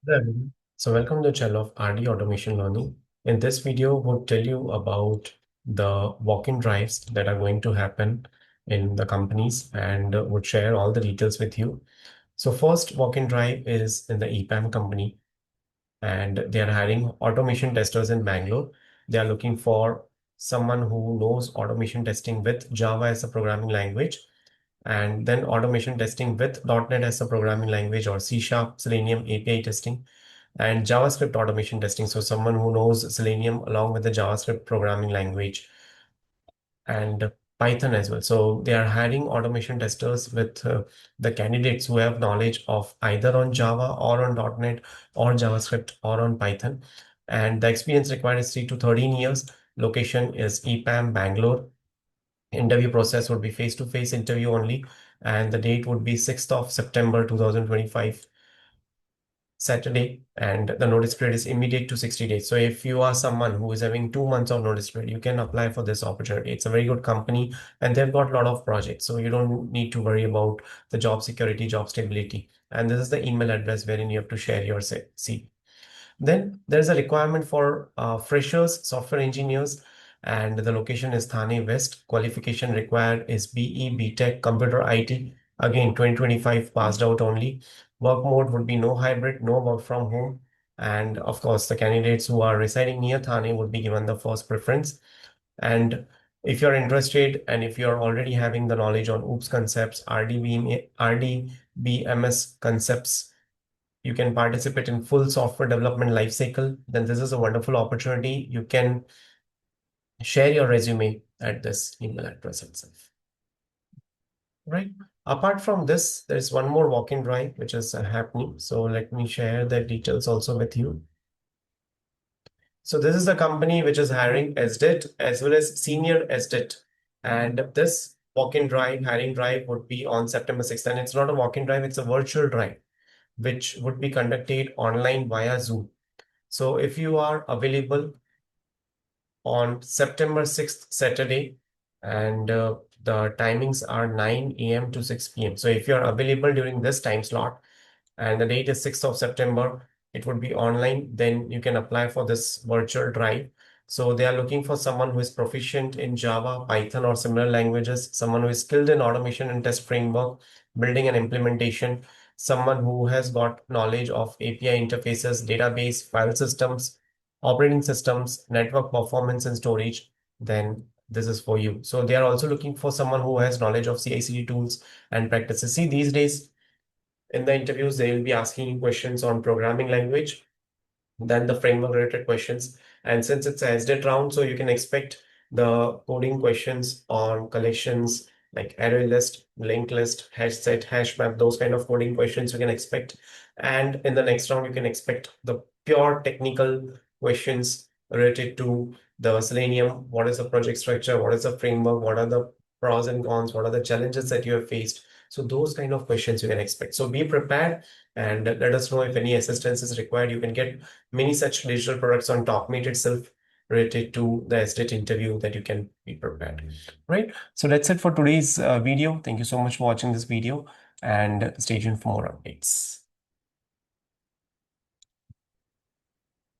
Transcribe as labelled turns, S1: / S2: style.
S1: Hello everyone. So welcome to the channel of RD Automation Learning. In this video, we'll tell you about the walk-in drives that are going to happen in the companies and would share all the details with you. So first walk-in drive is in the EPAM company and they are hiring automation testers in Bangalore. They are looking for someone who knows automation testing with Java as a programming language and then automation testing with .NET as a programming language or C Sharp, Selenium API testing and JavaScript automation testing. So someone who knows Selenium along with the JavaScript programming language and Python as well. So they are hiring automation testers with the candidates who have knowledge of either on Java or on .NET or JavaScript or on Python. And the experience required is 3 to 13 years. Location is EPAM, Bangalore. Interview process would be face-to-face interview only, and the date would be 6th of September 2025. Saturday, and the notice period is immediate to 60 days. So if you are someone who is having 2 months of notice period, you can apply for this opportunity. It's a very good company and they've got a lot of projects. So you don't need to worry about the job security, job stability. And this is the email address wherein you have to share your CV. Then there's a requirement for freshers, software engineers, and the location is Thane West. Qualification required is BE, BTech, Computer IT. Again, 2025 passed out only. Work mode would be no hybrid, no work from home. And of course, the candidates who are residing near Thane would be given the first preference. And if you're interested and if you're already having the knowledge on OOPS concepts, RDBMS concepts, you can participate in full software development lifecycle, then this is a wonderful opportunity. You can share your resume at this email address itself. Right. Apart from this, there's one more walk-in drive which is happening. So let me share the details also with you. So this is the company which is hiring SDET as well as senior SDET. And this walk-in drive, hiring drive would be on September 6th. And it's not a walk-in drive, it's a virtual drive, which would be conducted online via Zoom. So if you are available on September 6th, Saturday, and the timings are 9 a.m. to 6 p.m. So if you're available during this time slot and the date is 6th of September, it would be online, then you can apply for this virtual drive. So they are looking for someone who is proficient in Java, Python, or similar languages, someone who is skilled in automation and test framework, building and implementation, someone who has got knowledge of API interfaces, database, file systems, operating systems, network performance, and storage, then this is for you. So they are also looking for someone who has knowledge of CI/CD tools and practices. See, these days in the interviews, they will be asking you questions on programming language, then the framework related questions. And since it's a SDET round, so you can expect the coding questions on collections like array list, linked list, hash set, hash map, those kind of coding questions you can expect. And in the next round, you can expect the pure technical questions related to the Selenium. What is the project structure? What is the framework? What are the pros and cons? What are the challenges that you have faced? So those kind of questions you can expect. So be prepared and let us know if any assistance is required. You can get many such digital products on TalkMate itself related to the estate interview that you can be prepared. Right. So that's it for today's video. Thank you so much for watching this video and stay tuned for more updates.